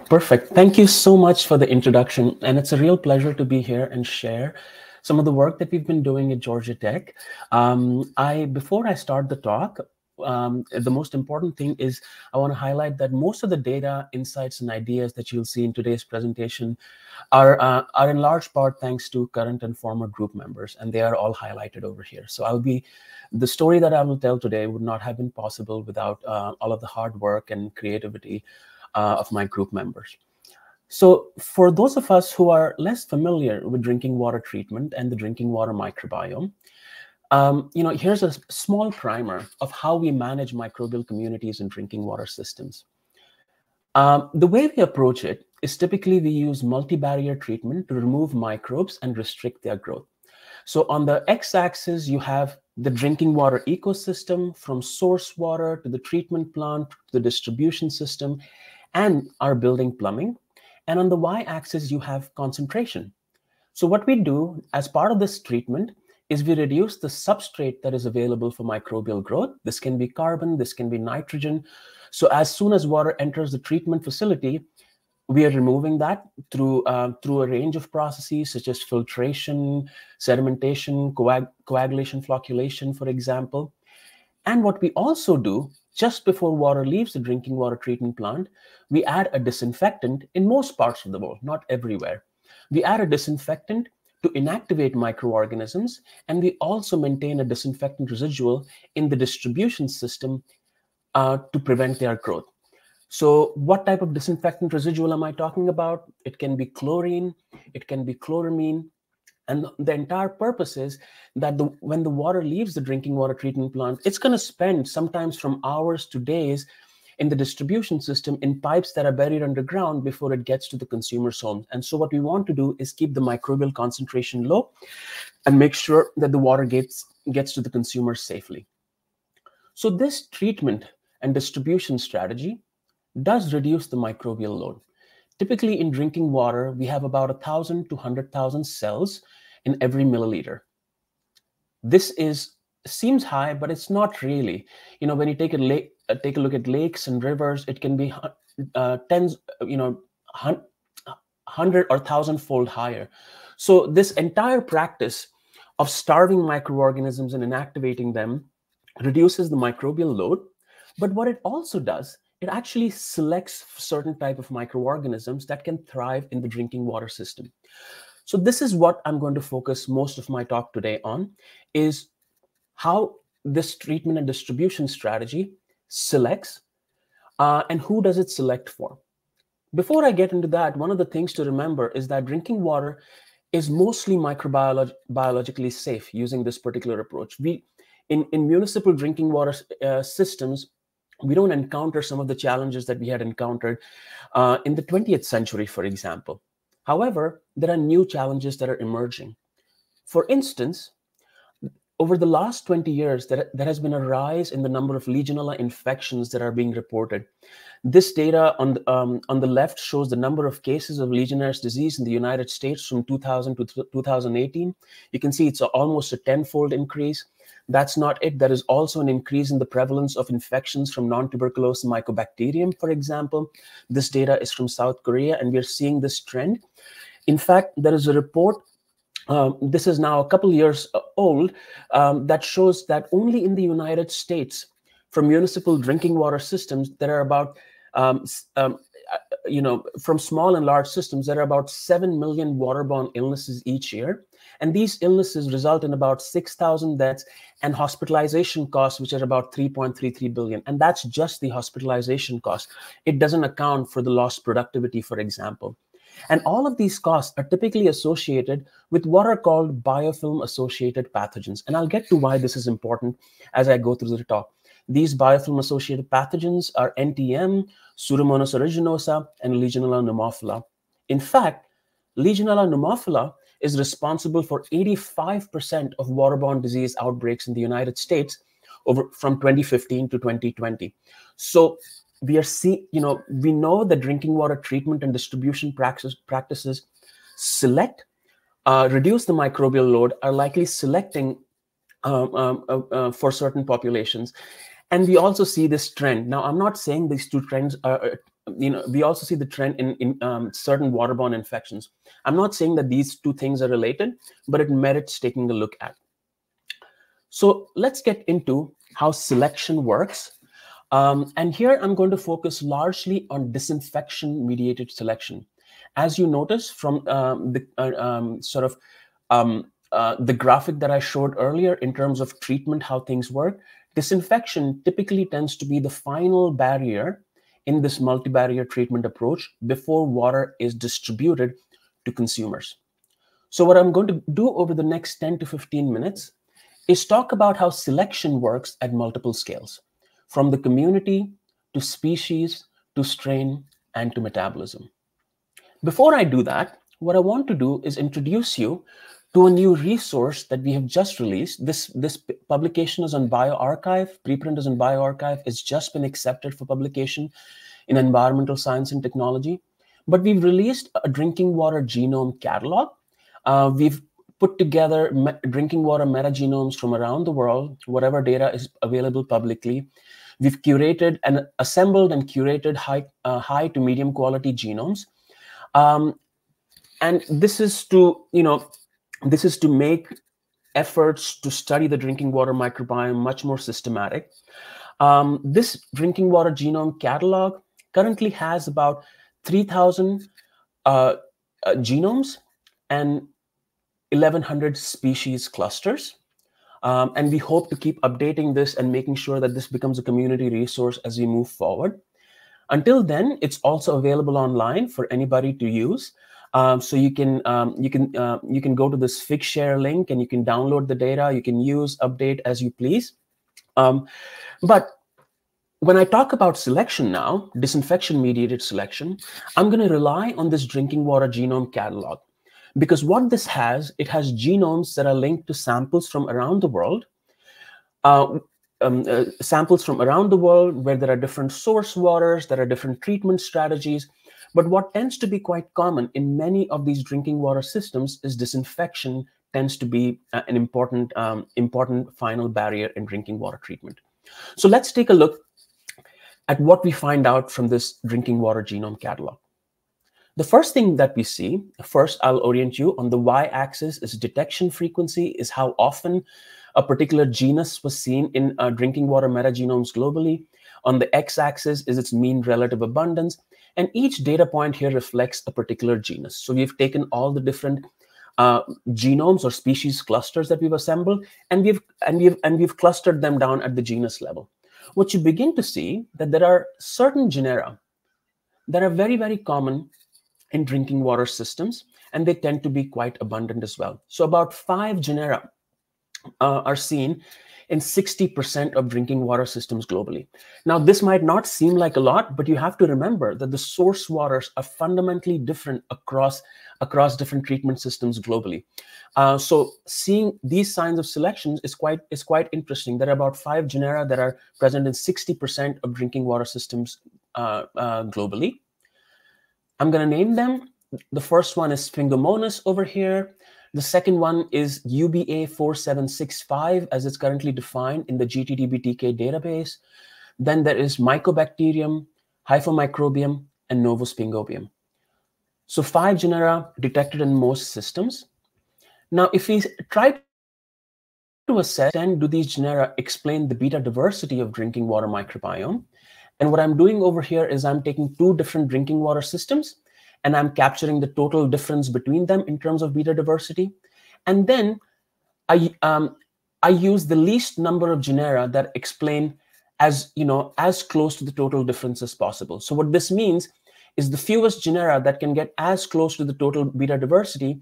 Perfect. Thank you so much for the introduction. And it's a real pleasure to be here and share some of the work that we've been doing at Georgia Tech. Before I start the talk, the most important thing is I want to highlight that most of the data, insights, and ideas that you'll see in today's presentation are in large part thanks to current and former group members, and they are all highlighted over here. So the story that I will tell today would not have been possible without all of the hard work and creativity of my group members. So for those of us who are less familiar with drinking water treatment and the drinking water microbiome, here's a small primer of how we manage microbial communities in drinking water systems. The way we approach it is typically we use multi-barrier treatment to remove microbes and restrict their growth. So on the x-axis, you have the drinking water ecosystem from source water to the treatment plant, to the distribution system, and our building plumbing. And on the y-axis, you have concentration. So what we do as part of this treatment is we reduce the substrate that is available for microbial growth. This can be carbon, this can be nitrogen. So as soon as water enters the treatment facility, we are removing that through a range of processes such as filtration, sedimentation, coagulation, flocculation, for example. And what we also do, just before water leaves the drinking water treatment plant, we add a disinfectant in most parts of the world, not everywhere. We add a disinfectant to inactivate microorganisms, and we also maintain a disinfectant residual in the distribution system to prevent their growth. So what type of disinfectant residual am I talking about? It can be chlorine, it can be chloramine, and the entire purpose is that when the water leaves the drinking water treatment plant, it's going to spend sometimes from hours to days in the distribution system in pipes that are buried underground before it gets to the consumer's home. And so what we want to do is keep the microbial concentration low and make sure that the water gets to the consumer safely. So this treatment and distribution strategy does reduce the microbial load. Typically in drinking water, we have about 1,000 to 100,000 cells in every milliliter. This seems high, but it's not really. When you take a look at lakes and rivers, it can be tens, 100 or 1,000-fold higher. So this entire practice of starving microorganisms and inactivating them reduces the microbial load. But what it also does, it actually selects certain type of microorganisms that can thrive in the drinking water system. So this is what I'm going to focus most of my talk today on, is how this treatment and distribution strategy selects and who does it select for. Before I get into that, one of the things to remember is that drinking water is mostly microbiologically safe using this particular approach. In municipal drinking water systems, we don't encounter some of the challenges that we had encountered in the 20th century, for example. However, there are new challenges that are emerging. For instance, over the last 20 years, there has been a rise in the number of Legionella infections that are being reported. This data on the left shows the number of cases of Legionnaire's disease in the United States from 2000 to 2018. You can see it's almost a 10-fold increase. That's not it. There is also an increase in the prevalence of infections from non-tuberculous mycobacterium, for example. This data is from South Korea, and we're seeing this trend. In fact, there is a report, this is now a couple years old, that shows that only in the United States, for municipal drinking water systems, there are about, from small and large systems, there are about 7 million waterborne illnesses each year. And these illnesses result in about 6,000 deaths and hospitalization costs, which are about 3.33 billion. And that's just the hospitalization cost. It doesn't account for the lost productivity, for example. And all of these costs are typically associated with what are called biofilm-associated pathogens. And I'll get to why this is important as I go through the talk. These biofilm-associated pathogens are NTM, Pseudomonas aeruginosa, and Legionella pneumophila. In fact, Legionella pneumophila is responsible for 85% of waterborne disease outbreaks in the United States from 2015 to 2020. So we know that drinking water treatment and distribution practices select, reduce the microbial load, are likely selecting for certain populations. And we also see this trend. Now, I'm not saying these two trends are we also see the trend in certain waterborne infections. I'm not saying that these two things are related, but it merits taking a look at. So let's get into how selection works. And here I'm going to focus largely on disinfection-mediated selection. As you notice from the graphic that I showed earlier in terms of treatment, how things work, disinfection typically tends to be the final barrier in this multi-barrier treatment approach before water is distributed to consumers. So what I'm going to do over the next 10 to 15 minutes is talk about how selection works at multiple scales, from the community to species to strain and to metabolism. Before I do that, what I want to do is introduce you to a new resource that we have just released. This publication is on bioRxiv. Preprint is on bioRxiv. It's just been accepted for publication in Environmental Science and Technology. But we've released a drinking water genome catalog. We've put together drinking water metagenomes from around the world, whatever data is available publicly. We've curated and assembled and curated high to medium quality genomes. And this is to make efforts to study the drinking water microbiome much more systematic. This drinking water genome catalog currently has about 3,000 genomes and 1,100 species clusters. And we hope to keep updating this and making sure that this becomes a community resource as we move forward. Until then, it's also available online for anybody to use. So you can go to this Figshare link and you can download the data. You can use, update as you please. But when I talk about selection now, disinfection-mediated selection, I'm going to rely on this drinking water genome catalog. Because what this has, it has genomes that are linked to samples from around the world, where there are different source waters, there are different treatment strategies. But what tends to be quite common in many of these drinking water systems is disinfection tends to be an important final barrier in drinking water treatment. So let's take a look at what we find out from this drinking water genome catalog. The first thing that we see, first I'll orient you on the y-axis is detection frequency, is how often a particular genus was seen in drinking water metagenomes globally. On the x-axis is its mean relative abundance, and each data point here reflects a particular genus. So we've taken all the different genomes or species clusters that we've assembled, and we've clustered them down at the genus level. What you begin to see that there are certain genera that are very, very common in drinking water systems, and they tend to be quite abundant as well. So about 5 genera are seen in 60% of drinking water systems globally. Now, this might not seem like a lot, but you have to remember that the source waters are fundamentally different across different treatment systems globally. So seeing these signs of selections is quite interesting. There are about 5 genera that are present in 60% of drinking water systems globally. I'm going to name them. The first one is Sphingomonas over here. The second one is UBA4765 as it's currently defined in the GTDBTK database. Then there is Mycobacterium, Hyphomicrobium, and Novosphingobium. So 5 genera detected in most systems. Now, if we try to assess, then do these genera explain the beta diversity of drinking water microbiome? And what I'm doing over here is I'm taking 2 different drinking water systems, and I'm capturing the total difference between them in terms of beta diversity. And then I use the least number of genera that explain as close to the total difference as possible. So what this means is the fewest genera that can get as close to the total beta diversity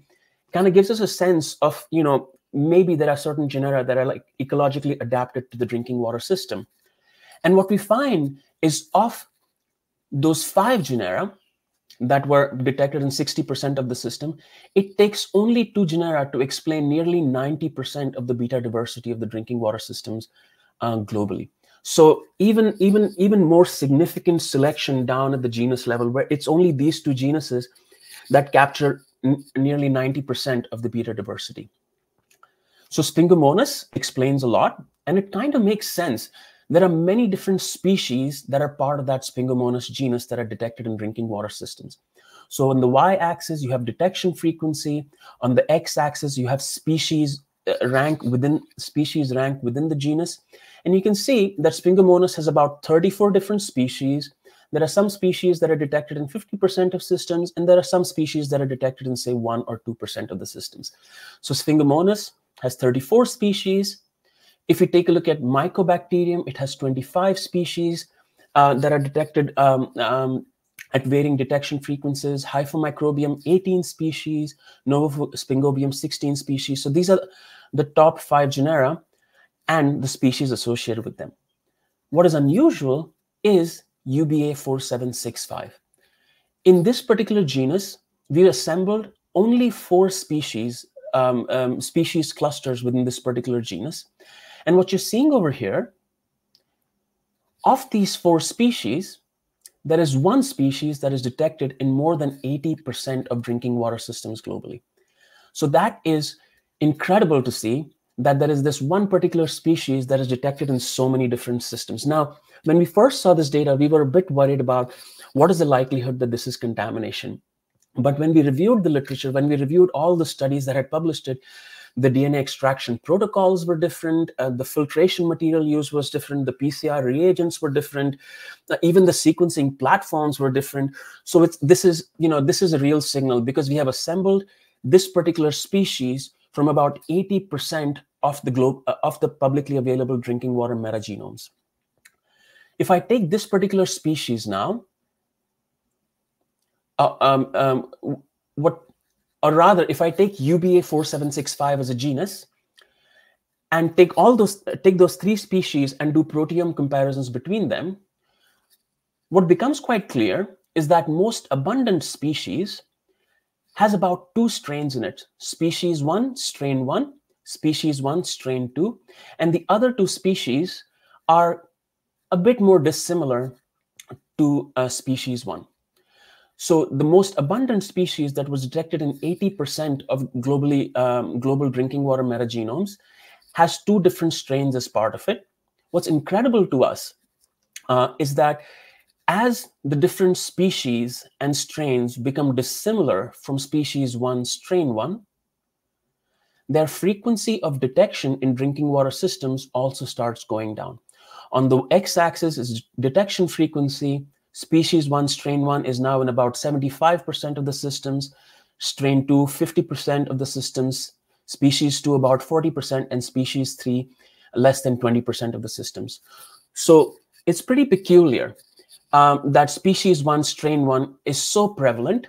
kind of gives us a sense of, maybe there are certain genera that are like ecologically adapted to the drinking water system. And what we find is of those 5 genera that were detected in 60% of the system, it takes only 2 genera to explain nearly 90% of the beta diversity of the drinking water systems globally. So even more significant selection down at the genus level, where it's only these 2 genuses that capture nearly 90% of the beta diversity. So Sphingomonas explains a lot, and it kind of makes sense there are many different species that are part of that Sphingomonas genus that are detected in drinking water systems. So on the y-axis, you have detection frequency. On the x-axis, you have species rank within the genus. And you can see that Sphingomonas has about 34 different species. There are some species that are detected in 50% of systems, and there are some species that are detected in, say, 1 or 2% of the systems. So Sphingomonas has 34 species. If you take a look at Mycobacterium, it has 25 species that are detected at varying detection frequencies. Hyphomicrobium, 18 species. Novosphingobium, 16 species. So these are the top 5 genera and the species associated with them. What is unusual is UBA4765. In this particular genus, we assembled only 4 species, species clusters within this particular genus. And what you're seeing over here, of these 4 species, there is 1 species that is detected in more than 80% of drinking water systems globally. So that is incredible to see, that there is this one particular species that is detected in so many different systems. Now, when we first saw this data, we were a bit worried about what is the likelihood that this is contamination. But when we reviewed the literature, when we reviewed all the studies that had published it, the DNA extraction protocols were different, the filtration material used was different, the PCR reagents were different, even the sequencing platforms were different. So this is a real signal, because we have assembled this particular species from about 80% of the publicly available drinking water metagenomes. If I take this particular species now, if I take UBA4765 as a genus and take those 3 species and do proteome comparisons between them, what becomes quite clear is that most abundant species has about 2 strains in it: species 1, strain 1, species 1, strain 2, and the other 2 species are a bit more dissimilar to species 1. So the most abundant species that was detected in 80% of global drinking water metagenomes has 2 different strains as part of it. What's incredible to us is that as the different species and strains become dissimilar from species 1, strain 1, their frequency of detection in drinking water systems also starts going down. On the x-axis is detection frequency. Species 1, strain 1 is now in about 75% of the systems, strain 2, 50% of the systems, species 2 about 40%, and species 3 less than 20% of the systems. So it's pretty peculiar that species 1, strain 1 is so prevalent,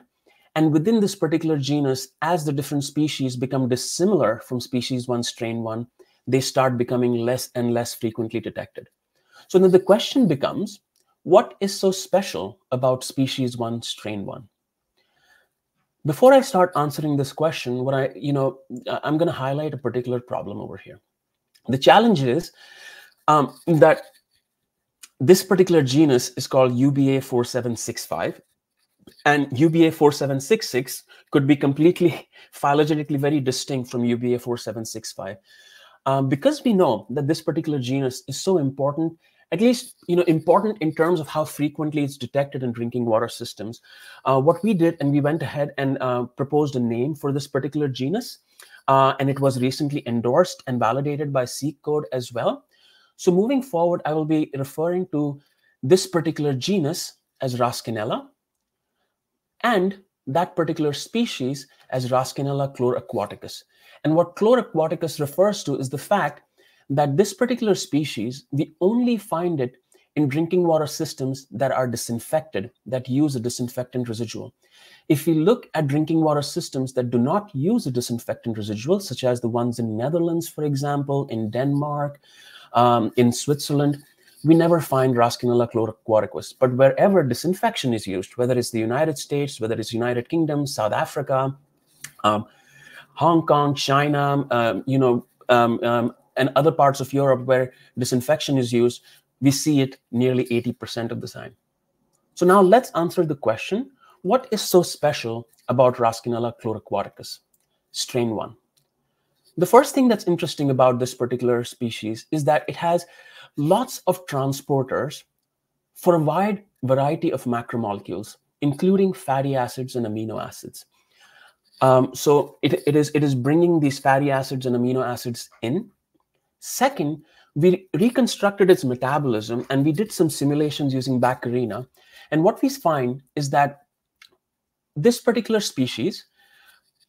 and within this particular genus, as the different species become dissimilar from species 1, strain 1, they start becoming less and less frequently detected. So then the question becomes, what is so special about species 1, strain 1? Before I start answering this question, I'm going to highlight a particular problem over here. The challenge is that this particular genus is called UBA4765, and UBA4766 could be completely phylogenetically very distinct from UBA4765. Because we know that this particular genus is so important, at least important in terms of how frequently it's detected in drinking water systems, what we did, and we went ahead and proposed a name for this particular genus, and it was recently endorsed and validated by Seek Code as well. So moving forward, I will be referring to this particular genus as Raschinella, and that particular species as Raschinella chloroaquaticus. And what chloroaquaticus refers to is the fact that this particular species, we only find it in drinking water systems that are disinfected, that use a disinfectant residual. If we look at drinking water systems that do not use a disinfectant residual, such as the ones in Netherlands, for example, in Denmark, in Switzerland, we never find Raschinella chloroaquaticus. But wherever disinfection is used, whether it's the United States, whether it's United Kingdom, South Africa, Hong Kong, China, and other parts of Europe where disinfection is used, we see it nearly 80% of the time. So now let's answer the question, what is so special about Raschinella chloroaquaticus, strain 1? The first thing that's interesting about this particular species is that it has lots of transporters for a wide variety of macromolecules, including fatty acids and amino acids. So it is bringing these fatty acids and amino acids in. Second, we reconstructed its metabolism, and we did some simulations using Baccarina. And what we find is that this particular species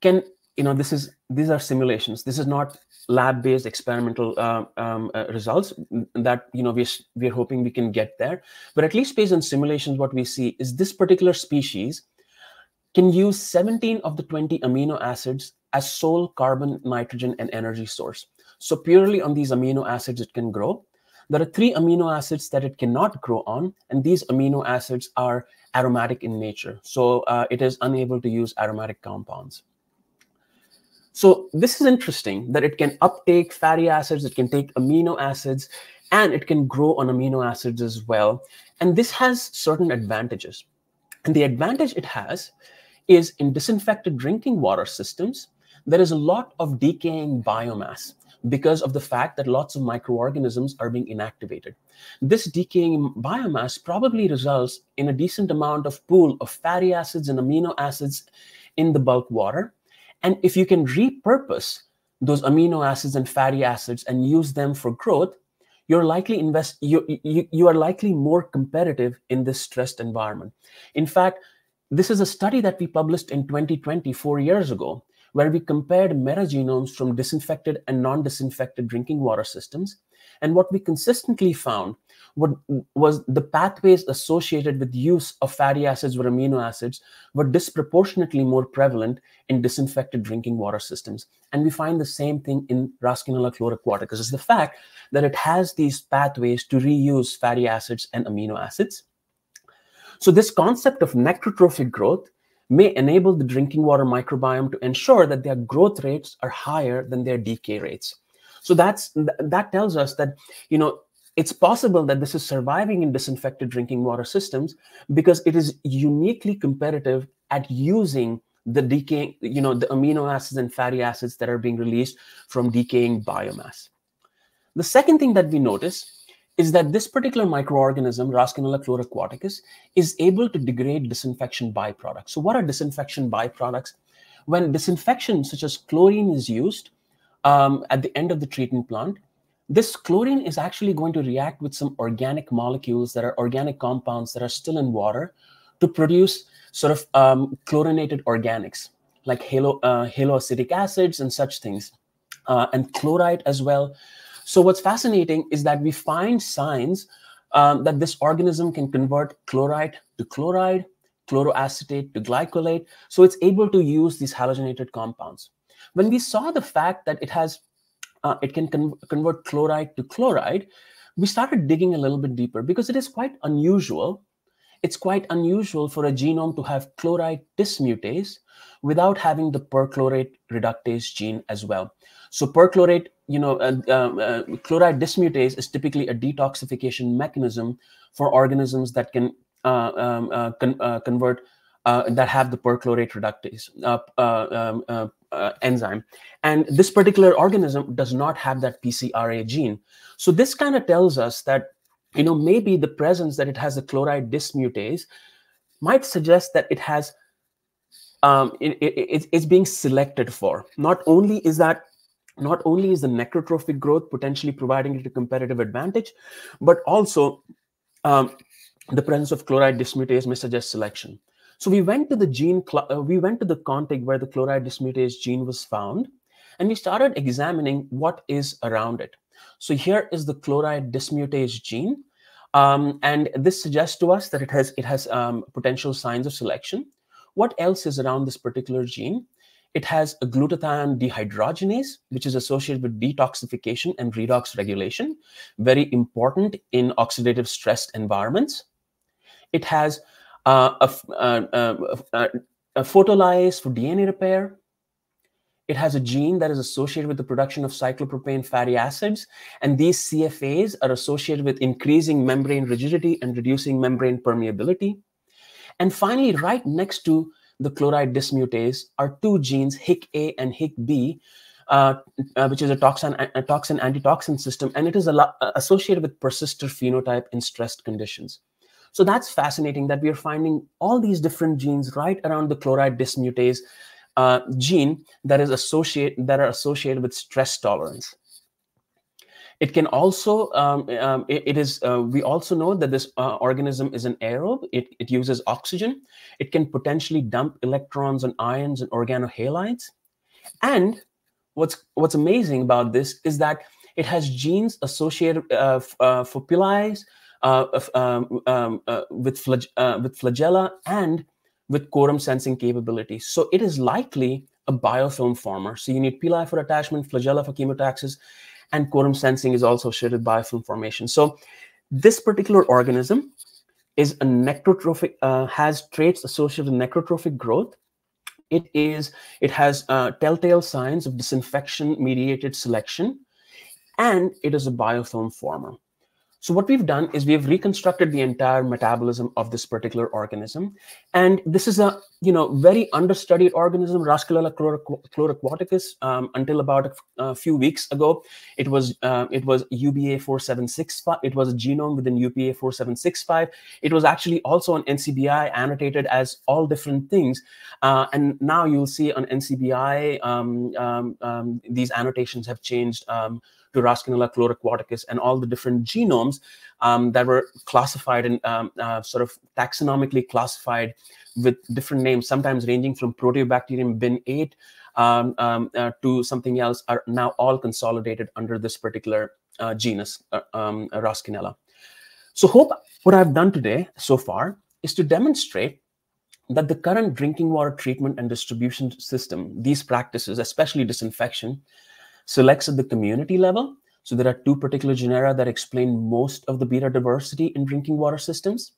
can, these are simulations. This is not lab-based experimental results that, we're hoping we can get there. But at least based on simulations, what we see is this particular species can use 17 of the 20 amino acids as sole carbon, nitrogen, and energy source. So purely on these amino acids, it can grow. There are 3 amino acids that it cannot grow on, and these amino acids are aromatic in nature. So it is unable to use aromatic compounds. So this is interesting that it can uptake fatty acids, it can take amino acids, and it can grow on amino acids as well. And this has certain advantages. And the advantage it has is in disinfected drinking water systems, there is a lot of decaying biomass because of the fact that lots of microorganisms are being inactivated. This decaying biomass probably results in a decent amount of pool of fatty acids and amino acids in the bulk water. And if you can repurpose those amino acids and fatty acids and use them for growth, you're likely you are likely more competitive in this stressed environment. In fact, this is a study that we published in 2020, 4 years ago, where we compared metagenomes from disinfected and non-disinfected drinking water systems. And what we consistently found was the pathways associated with use of fatty acids or amino acids were disproportionately more prevalent in disinfected drinking water systems. And we find the same thing in Raschinella chloroaquaticus. It's the fact that it has these pathways to reuse fatty acids and amino acids. So this concept of necrotrophic growth may enable the drinking water microbiome to ensure that their growth rates are higher than their decay rates. So that tells us that, it's possible that this is surviving in disinfected drinking water systems because it is uniquely competitive at using the decaying, the amino acids and fatty acids that are being released from decaying biomass. The second thing that we notice is that this particular microorganism, Raschinella chloroaquaticus, is able to degrade disinfection byproducts. So what are disinfection byproducts? When disinfection such as chlorine is used at the end of the treatment plant, this chlorine is actually going to react with some organic molecules that are organic compounds that are still in water to produce sort of chlorinated organics like haloacetic acids and such things, and chloride as well. So what's fascinating is that we find signs that this organism can convert chloride to chloride, chloroacetate to glycolate. So it's able to use these halogenated compounds. When we saw the fact that it can convert chloride to chloride, we started digging a little bit deeper because it is quite unusual. It's quite unusual for a genome to have chloride dismutase without having the perchlorate reductase gene as well. So perchlorate, chloride dismutase is typically a detoxification mechanism for organisms that can convert, that have the perchlorate reductase enzyme. And this particular organism does not have that PCRA gene. So this kind of tells us that, maybe the presence that it has a chloride dismutase might suggest that it has, it's being selected for. Not only is the necrotrophic growth potentially providing it a competitive advantage, but also the presence of chloride dismutase may suggest selection. So we went to the contig where the chloride dismutase gene was found, and we started examining what is around it. So here is the chloride dismutase gene, and this suggests to us that it has potential signs of selection. What else is around this particular gene? It has a glutathione dehydrogenase, which is associated with detoxification and redox regulation, very important in oxidative stressed environments. It has a photolyase for DNA repair. It has a gene that is associated with the production of cyclopropane fatty acids, and these CFAs are associated with increasing membrane rigidity and reducing membrane permeability. And finally, right next to the chloride dismutase are 2 genes, HIC-A and HIC-B, which is a toxin antitoxin system, and it is associated with persister phenotype in stressed conditions. So that's fascinating that we are finding all these different genes right around the chloride dismutase gene that are associated with stress tolerance. It can also, we also know that this organism is an aerobe. It uses oxygen. It can potentially dump electrons and ions and organohalides. And what's amazing about this is that it has genes associated for pili with flagella and with quorum sensing capabilities. So it is likely a biofilm former. So you need pili for attachment, flagella for chemotaxis, and quorum sensing is also associated with biofilm formation. So this particular organism is a necrotrophic, has traits associated with necrotrophic growth. It has telltale signs of disinfection-mediated selection, and it is a biofilm former. So what we've done is we have reconstructed the entire metabolism of this particular organism. And this is a very understudied organism, Raschinella chloroquaticus. Until about a few weeks ago, it was UBA4765. It was a genome within UBA4765. It was actually also on NCBI annotated as all different things. And now you'll see on NCBI, these annotations have changed to Raschinella chloroquaticus, and all the different genomes that were classified and sort of taxonomically classified with different names, sometimes ranging from Proteobacterium bin8 to something else, are now all consolidated under this particular genus, Raschinella. So what I've done today so far is to demonstrate that the current drinking water treatment and distribution system, these practices, especially disinfection, selects at the community level. So there are two particular genera that explain most of the beta diversity in drinking water systems.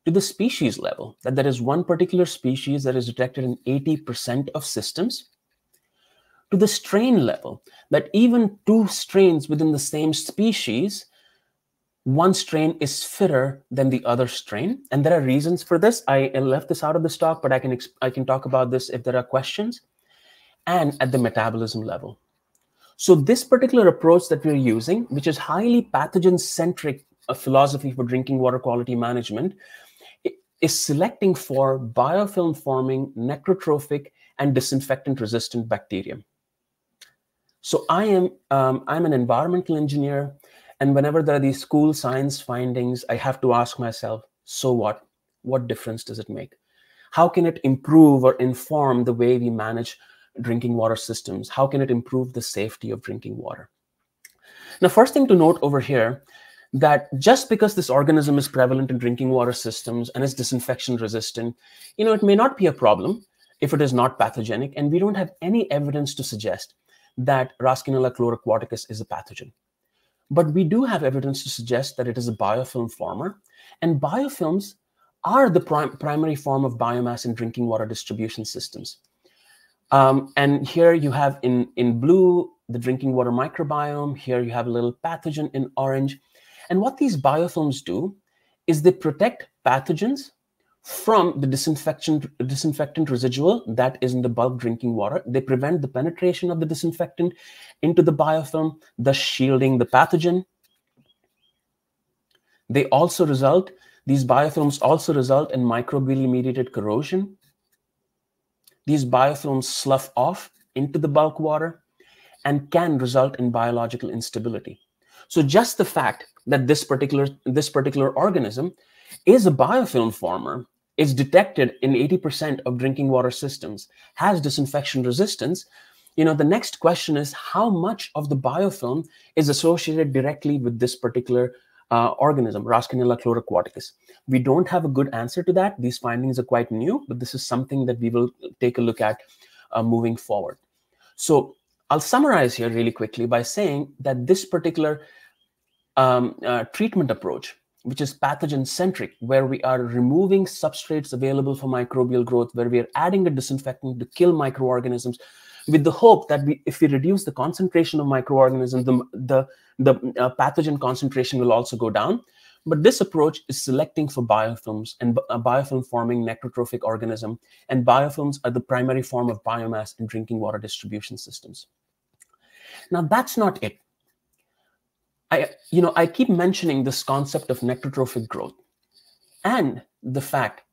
To the species level, that there is one particular species that is detected in 80% of systems. To the strain level, that even two strains within the same species, one strain is fitter than the other strain. And there are reasons for this. I left this out of this talk, but I can talk about this if there are questions. And at the metabolism level. So this particular approach that we're using, which is highly pathogen-centric philosophy for drinking water quality management, is selecting for biofilm-forming, necrotrophic, and disinfectant-resistant bacterium. So I'm an environmental engineer, and whenever there are these cool science findings, I have to ask myself, so what? What difference does it make? How can it improve or inform the way we manage drinking water systems? How can it improve the safety of drinking water? Now, first thing to note over here, that just because this organism is prevalent in drinking water systems and is disinfection resistant, it may not be a problem if it is not pathogenic, and we don't have any evidence to suggest that Raschinella chloroquaticus is a pathogen. But we do have evidence to suggest that it is a biofilm former, and biofilms are the primary form of biomass in drinking water distribution systems. And here you have in blue, the drinking water microbiome. Here you have a little pathogen in orange. And what these biofilms do is they protect pathogens from the disinfectant residual that is in the bulk drinking water. They prevent the penetration of the disinfectant into the biofilm, thus shielding the pathogen. These biofilms also result in microbially-mediated corrosion. These biofilms slough off into the bulk water and can result in biological instability. So just the fact that this particular organism is a biofilm former, is detected in 80% of drinking water systems, has disinfection resistance, the next question is how much of the biofilm is associated directly with this particular organism, Raschinella chloroquaticus. We don't have a good answer to that. These findings are quite new, but this is something that we will take a look at moving forward. So I'll summarize here really quickly by saying that this particular treatment approach, which is pathogen-centric, where we are removing substrates available for microbial growth, where we are adding a disinfectant to kill microorganisms, with the hope that if we reduce the concentration of microorganisms, the pathogen concentration will also go down. But this approach is selecting for biofilms and biofilm-forming necrotrophic organism, and biofilms are the primary form of biomass in drinking water distribution systems. Now, that's not it. I keep mentioning this concept of necrotrophic growth and the fact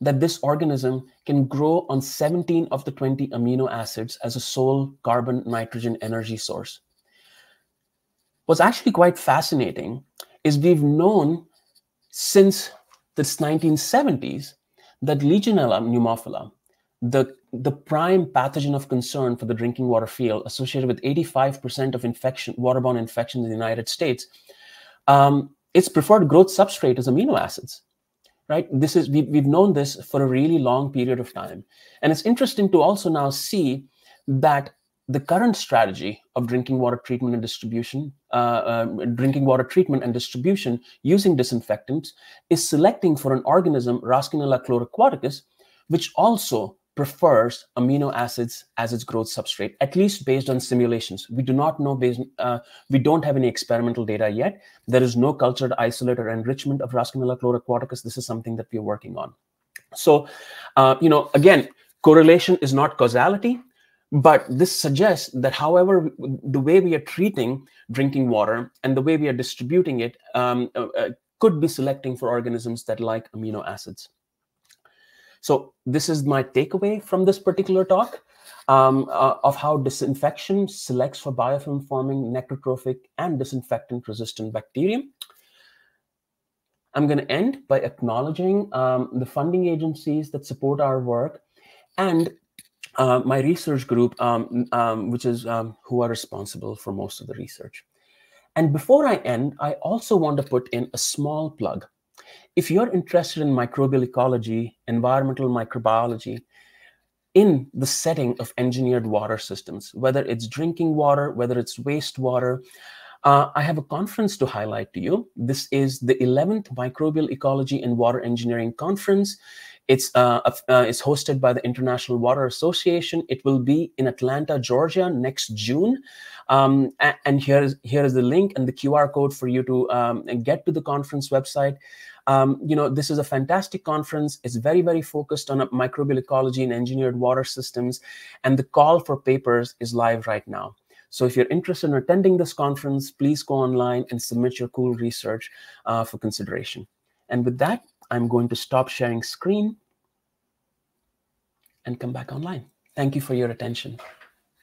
that this organism can grow on 17 of the 20 amino acids as a sole carbon nitrogen energy source. What's actually quite fascinating is we've known since the 1970s that Legionella pneumophila, the prime pathogen of concern for the drinking water field, associated with 85% of waterborne infections in the United States, its preferred growth substrate is amino acids. Right? We've known this for a really long period of time. And it's interesting to also now see that the current strategy of drinking water treatment and distribution using disinfectants is selecting for an organism, Raschinella chloroquaticus, which also prefers amino acids as its growth substrate, at least based on simulations. We do not know we don't have any experimental data yet. There is no cultured isolate or enrichment of Raschinella chloroquaticus. This is something that we're working on. So, again, correlation is not causality, but this suggests that however, the way we are treating drinking water and the way we are distributing it could be selecting for organisms that like amino acids. So this is my takeaway from this particular talk of how disinfection selects for biofilm-forming, necrotrophic, and disinfectant-resistant bacterium. I'm going to end by acknowledging the funding agencies that support our work and my research group, which is who are responsible for most of the research. And before I end, I also want to put in a small plug. If you're interested in microbial ecology, environmental microbiology, in the setting of engineered water systems, whether it's drinking water, whether it's wastewater, I have a conference to highlight to you. This is the 11th Microbial Ecology and Water Engineering Conference. It's hosted by the International Water Association. It will be in Atlanta, Georgia, next June. And here is the link and the QR code for you to get to the conference website. This is a fantastic conference. It's very, very focused on microbial ecology and engineered water systems. And the call for papers is live right now. So if you're interested in attending this conference, please go online and submit your cool research for consideration. And with that, I'm going to stop sharing screen and come back online. Thank you for your attention.